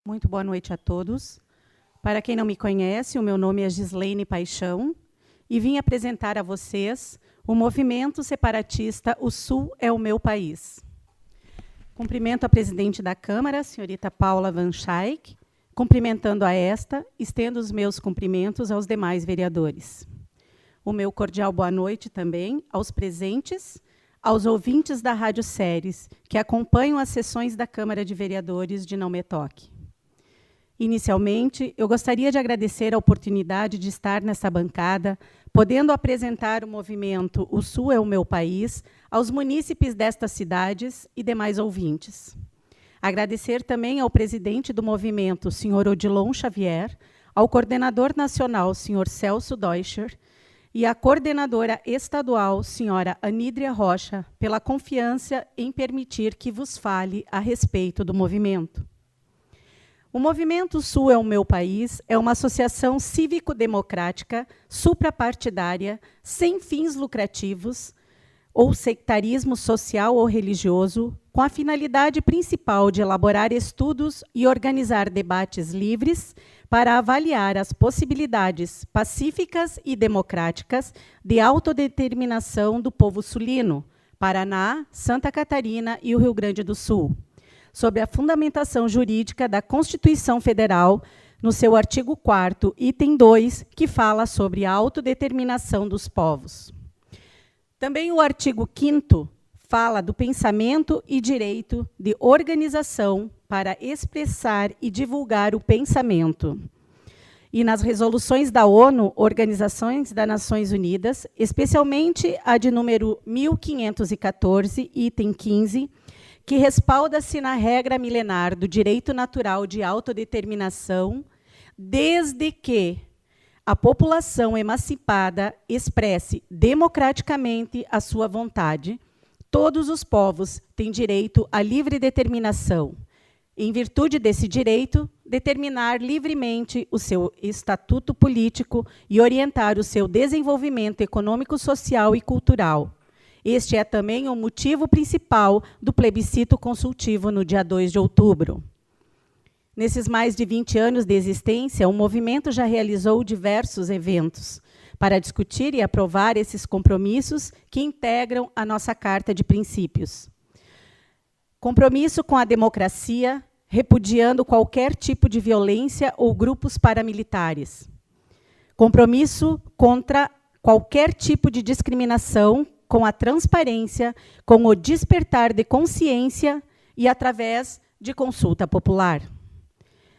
Muito boa noite a todos. Para quem não me conhece, o meu nome é Gislaine Paixão e vim apresentar a vocês o movimento separatista O Sul é o Meu País. Cumprimento a presidente da Câmara, a senhorita Paula Van Schaik. Cumprimentando a esta, estendo os meus cumprimentos aos demais vereadores. O meu cordial boa noite também aos presentes, aos ouvintes da Rádio Séries, que acompanham as sessões da Câmara de Vereadores de Não Me Toque. Inicialmente, eu gostaria de agradecer a oportunidade de estar nessa bancada, podendo apresentar o movimento O Sul é o Meu País aos munícipes destas cidades e demais ouvintes. Agradecer também ao presidente do movimento, senhor Odilon Xavier, ao coordenador nacional, senhor Celso Deutscher, e à coordenadora estadual, senhora Anídria Rocha, pela confiança em permitir que vos fale a respeito do movimento. O Movimento Sul é o Meu País é uma associação cívico-democrática, suprapartidária, sem fins lucrativos ou sectarismo social ou religioso, com a finalidade principal de elaborar estudos e organizar debates livres para avaliar as possibilidades pacíficas e democráticas de autodeterminação do povo sulino, Paraná, Santa Catarina e o Rio Grande do Sul, sob a fundamentação jurídica da Constituição Federal, no seu artigo 4º, item 2, que fala sobre a autodeterminação dos povos. Também o artigo 5º fala do pensamento e direito de organização para expressar e divulgar o pensamento. E nas resoluções da ONU, Organizações das Nações Unidas, especialmente a de número 1514, item 15, que respalda-se na regra milenar do direito natural de autodeterminação, desde que a população emancipada expresse democraticamente a sua vontade, todos os povos têm direito à livre determinação. Em virtude desse direito, determinar livremente o seu estatuto político e orientar o seu desenvolvimento econômico, social e cultural. Este é também o motivo principal do plebiscito consultivo no dia 2 de outubro. Nesses mais de 20 anos de existência, o movimento já realizou diversos eventos para discutir e aprovar esses compromissos que integram a nossa Carta de Princípios. Compromisso com a democracia, repudiando qualquer tipo de violência ou grupos paramilitares. Compromisso contra qualquer tipo de discriminação, com a transparência, com o despertar de consciência e através de consulta popular.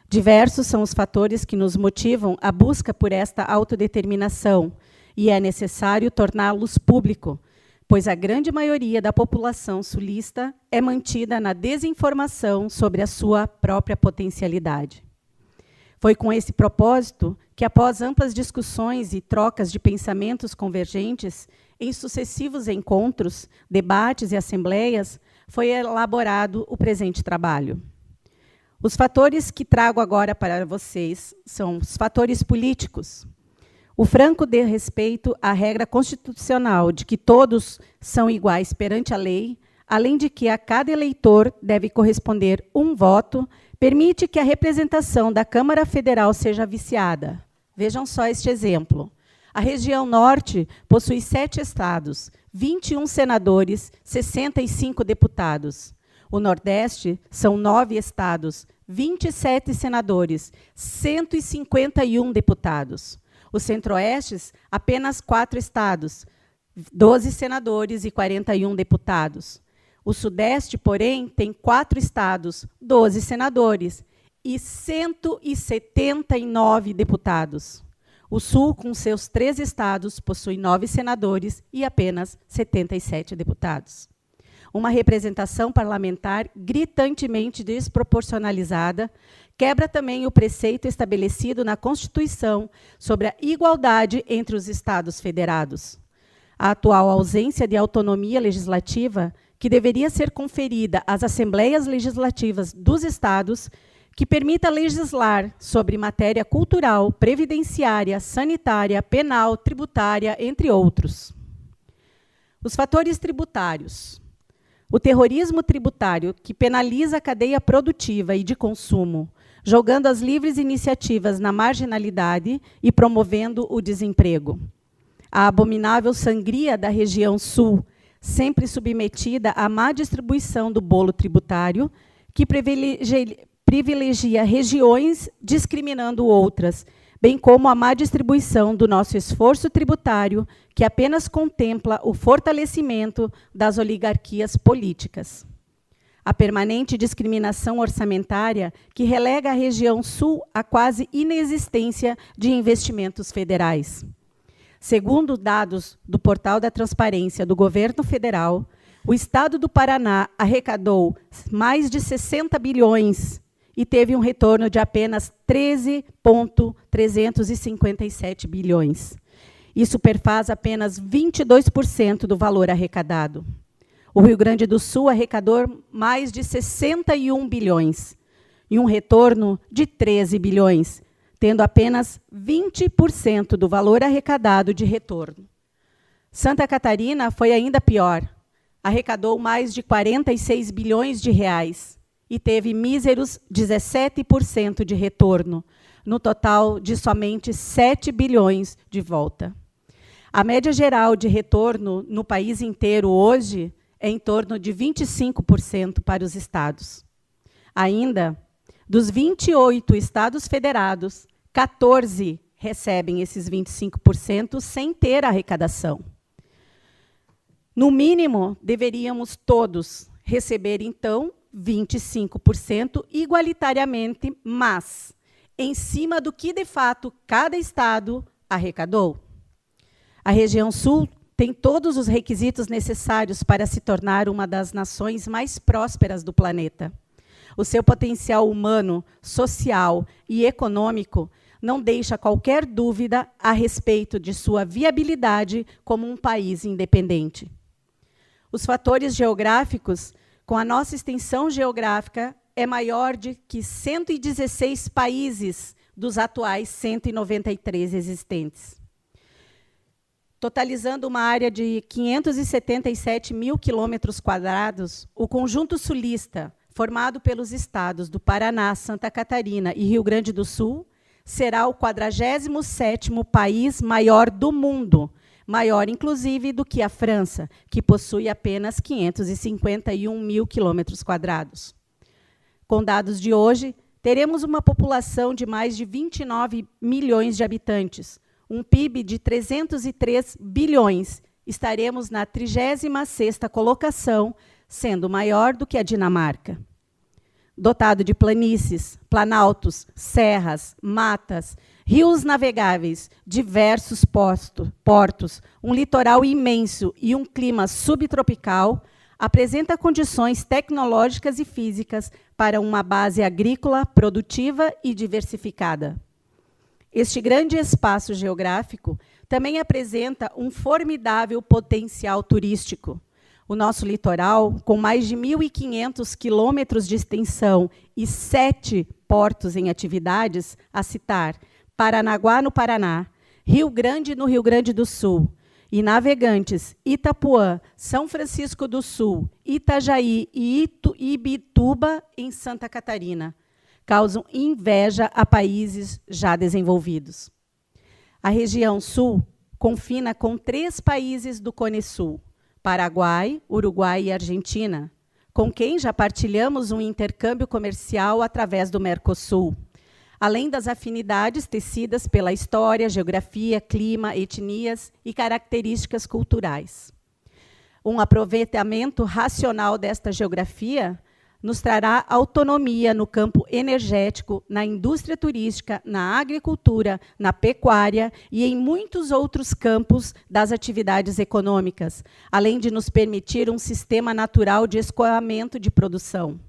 Diversos são os fatores que nos motivam à busca por esta autodeterminação, e é necessário torná-los público, pois a grande maioria da população sulista é mantida na desinformação sobre a sua própria potencialidade. Foi com esse propósito que, após amplas discussões e trocas de pensamentos convergentes, em sucessivos encontros, debates e assembleias, foi elaborado o presente trabalho. Os fatores que trago agora para vocês são os fatores políticos. O franco desrespeito à regra constitucional de que todos são iguais perante a lei, além de que a cada eleitor deve corresponder um voto, permite que a representação da Câmara Federal seja viciada. Vejam só este exemplo. A região norte possui 7 estados, 21 senadores, 65 deputados. O nordeste são 9 estados, 27 senadores, 151 deputados. O centro-oeste, apenas 4 estados, 12 senadores e 41 deputados. O sudeste, porém, tem 4 estados, 12 senadores e 179 deputados. O sul, com seus 3 estados, possui 9 senadores e apenas 77 deputados. Uma representação parlamentar gritantemente desproporcionalizada quebra também o preceito estabelecido na Constituição sobre a igualdade entre os Estados federados. A atual ausência de autonomia legislativa, que deveria ser conferida às Assembleias Legislativas dos Estados, que permita legislar sobre matéria cultural, previdenciária, sanitária, penal, tributária, entre outros. Os fatores tributários. O terrorismo tributário, que penaliza a cadeia produtiva e de consumo, jogando as livres iniciativas na marginalidade e promovendo o desemprego. A abominável sangria da região sul, sempre submetida à má distribuição do bolo tributário, que privilegia regiões discriminando outras, bem como a má distribuição do nosso esforço tributário, que apenas contempla o fortalecimento das oligarquias políticas. A permanente discriminação orçamentária, que relega a região sul à quase inexistência de investimentos federais. Segundo dados do Portal da Transparência do Governo Federal, o Estado do Paraná arrecadou mais de 60 bilhões e teve um retorno de apenas 13,357 bilhões. Isso perfaz apenas 22% do valor arrecadado. O Rio Grande do Sul arrecadou mais de 61 bilhões e um retorno de 13 bilhões, tendo apenas 20% do valor arrecadado de retorno. Santa Catarina foi ainda pior. Arrecadou mais de 46 bilhões de reais e teve míseros 17% de retorno, no total de somente 7 bilhões de volta. A média geral de retorno no país inteiro hoje é em torno de 25% para os estados. Ainda, dos 28 estados federados, 14 recebem esses 25% sem ter arrecadação. No mínimo, deveríamos todos receber, então, 25% igualitariamente, mas em cima do que, de fato, cada estado arrecadou. A região sul tem todos os requisitos necessários para se tornar uma das nações mais prósperas do planeta. O seu potencial humano, social e econômico não deixa qualquer dúvida a respeito de sua viabilidade como um país independente. Os fatores geográficos, com a nossa extensão geográfica, é maior de que 116 países dos atuais 193 existentes. Totalizando uma área de 577 mil quilômetros quadrados, o conjunto sulista, formado pelos estados do Paraná, Santa Catarina e Rio Grande do Sul, será o 47º país maior do mundo, maior, inclusive, do que a França, que possui apenas 551 mil quilômetros quadrados. Com dados de hoje, teremos uma população de mais de 29 milhões de habitantes, um PIB de 303 bilhões. Estaremos na 36ª colocação, sendo maior do que a Dinamarca. Dotado de planícies, planaltos, serras, matas, rios navegáveis, diversos portos, um litoral imenso e um clima subtropical, apresenta condições tecnológicas e físicas para uma base agrícola produtiva e diversificada. Este grande espaço geográfico também apresenta um formidável potencial turístico. O nosso litoral, com mais de 1.500 quilômetros de extensão e 7 portos em atividades, a citar Paranaguá, no Paraná, Rio Grande, no Rio Grande do Sul, e Navegantes, Itapuã, São Francisco do Sul, Itajaí e Ibituba, em Santa Catarina, causam inveja a países já desenvolvidos. A região sul confina com 3 países do Cone Sul, Paraguai, Uruguai e Argentina, com quem já partilhamos um intercâmbio comercial através do Mercosul, além das afinidades tecidas pela história, geografia, clima, etnias e características culturais. Um aproveitamento racional desta geografia nos trará autonomia no campo energético, na indústria turística, na agricultura, na pecuária e em muitos outros campos das atividades econômicas, além de nos permitir um sistema natural de escoamento de produção.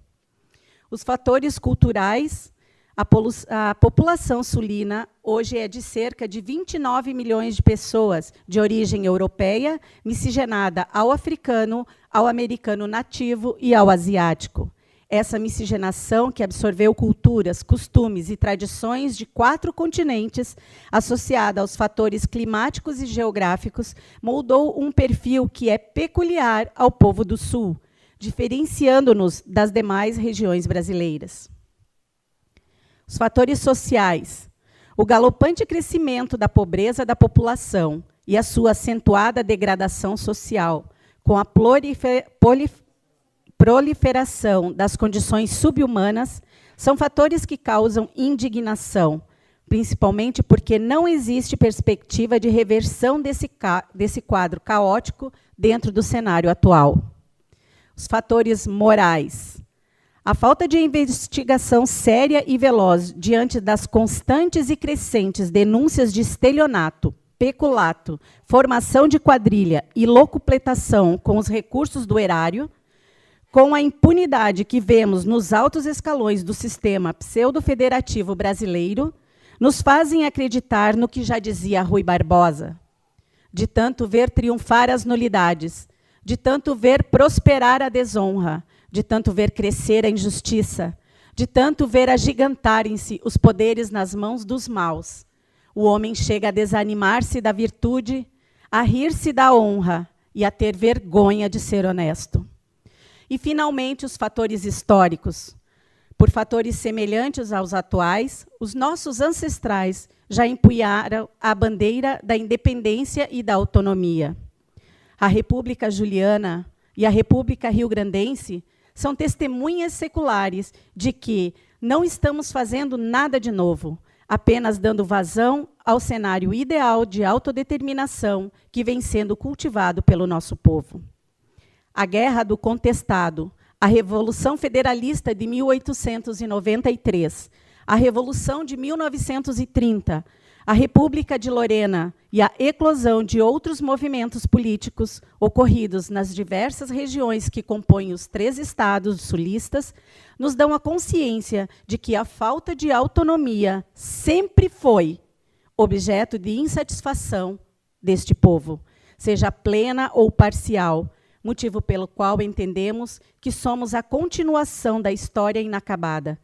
Os fatores culturais, a população sulina hoje é de cerca de 29 milhões de pessoas de origem europeia, miscigenada ao africano, ao americano nativo e ao asiático. Essa miscigenação, que absorveu culturas, costumes e tradições de 4 continentes, associada aos fatores climáticos e geográficos, moldou um perfil que é peculiar ao povo do Sul, diferenciando-nos das demais regiões brasileiras. Os fatores sociais. O galopante crescimento da pobreza da população e a sua acentuada degradação social, com a proliferação das condições subhumanas, são fatores que causam indignação, principalmente porque não existe perspectiva de reversão desse quadro caótico dentro do cenário atual. Os fatores morais. A falta de investigação séria e veloz diante das constantes e crescentes denúncias de estelionato, peculato, formação de quadrilha e locupletação com os recursos do erário, com a impunidade que vemos nos altos escalões do sistema pseudo-federativo brasileiro, nos fazem acreditar no que já dizia Rui Barbosa. De tanto ver triunfar as nulidades, de tanto ver prosperar a desonra, de tanto ver crescer a injustiça, de tanto ver agigantarem-se os poderes nas mãos dos maus, o homem chega a desanimar-se da virtude, a rir-se da honra e a ter vergonha de ser honesto. E, finalmente, os fatores históricos. Por fatores semelhantes aos atuais, os nossos ancestrais já empunharam a bandeira da independência e da autonomia. A República Juliana e a República Rio-Grandense são testemunhas seculares de que não estamos fazendo nada de novo, apenas dando vazão ao cenário ideal de autodeterminação que vem sendo cultivado pelo nosso povo. A Guerra do Contestado, a Revolução Federalista de 1893, a Revolução de 1930, a República de Lorena e a eclosão de outros movimentos políticos ocorridos nas diversas regiões que compõem os 3 estados sulistas, nos dão a consciência de que a falta de autonomia sempre foi objeto de insatisfação deste povo, seja plena ou parcial, motivo pelo qual entendemos que somos a continuação da história inacabada,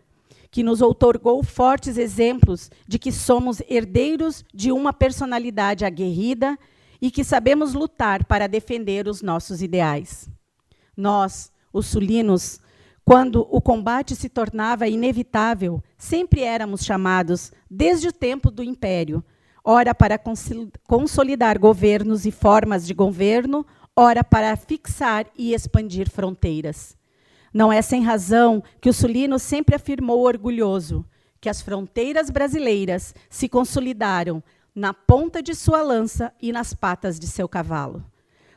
que nos outorgou fortes exemplos de que somos herdeiros de uma personalidade aguerrida e que sabemos lutar para defender os nossos ideais. Nós, os sulinos, quando o combate se tornava inevitável, sempre éramos chamados, desde o tempo do Império, ora para consolidar governos e formas de governo, ora para fixar e expandir fronteiras. Não é sem razão que o sulino sempre afirmou orgulhoso que as fronteiras brasileiras se consolidaram na ponta de sua lança e nas patas de seu cavalo.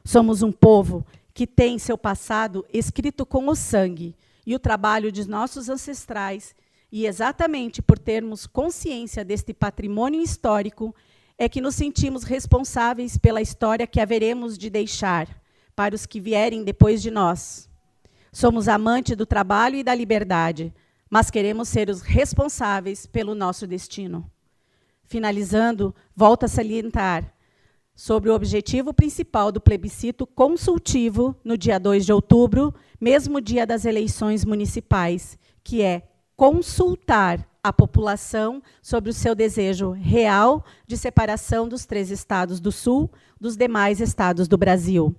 Somos um povo que tem seu passado escrito com o sangue e o trabalho de nossos ancestrais, e exatamente por termos consciência deste patrimônio histórico, é que nos sentimos responsáveis pela história que haveremos de deixar para os que vierem depois de nós. Somos amantes do trabalho e da liberdade, mas queremos ser os responsáveis pelo nosso destino. Finalizando, volto a salientar sobre o objetivo principal do plebiscito consultivo no dia 2 de outubro, mesmo dia das eleições municipais, que é consultar a população sobre o seu desejo real de separação dos 3 estados do Sul dos demais estados do Brasil.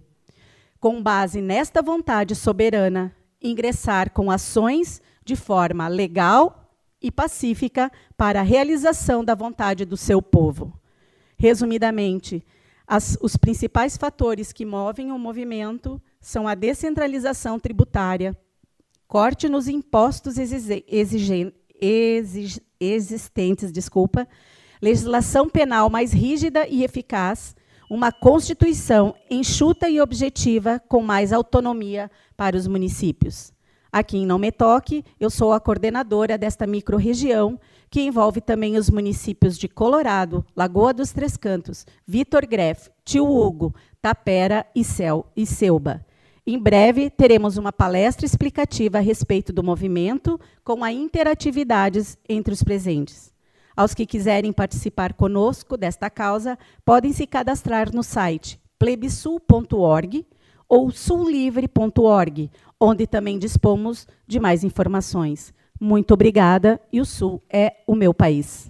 Com base nesta vontade soberana, ingressar com ações de forma legal e pacífica para a realização da vontade do seu povo. Resumidamente, os principais fatores que movem o movimento são a descentralização tributária, corte nos impostos existentes, legislação penal mais rígida e eficaz, uma Constituição enxuta e objetiva com mais autonomia para os municípios. Aqui em Não Me Toque, eu sou a coordenadora desta microrregião, que envolve também os municípios de Colorado, Lagoa dos Três Cantos, Vitor Greff, Tio Hugo, Tapera e Selba. Em breve, teremos uma palestra explicativa a respeito do movimento, com a interatividades entre os presentes. Aos que quiserem participar conosco desta causa, podem se cadastrar no site plebsul.org ou sullivre.org, onde também dispomos de mais informações. Muito obrigada, e o Sul é o meu país.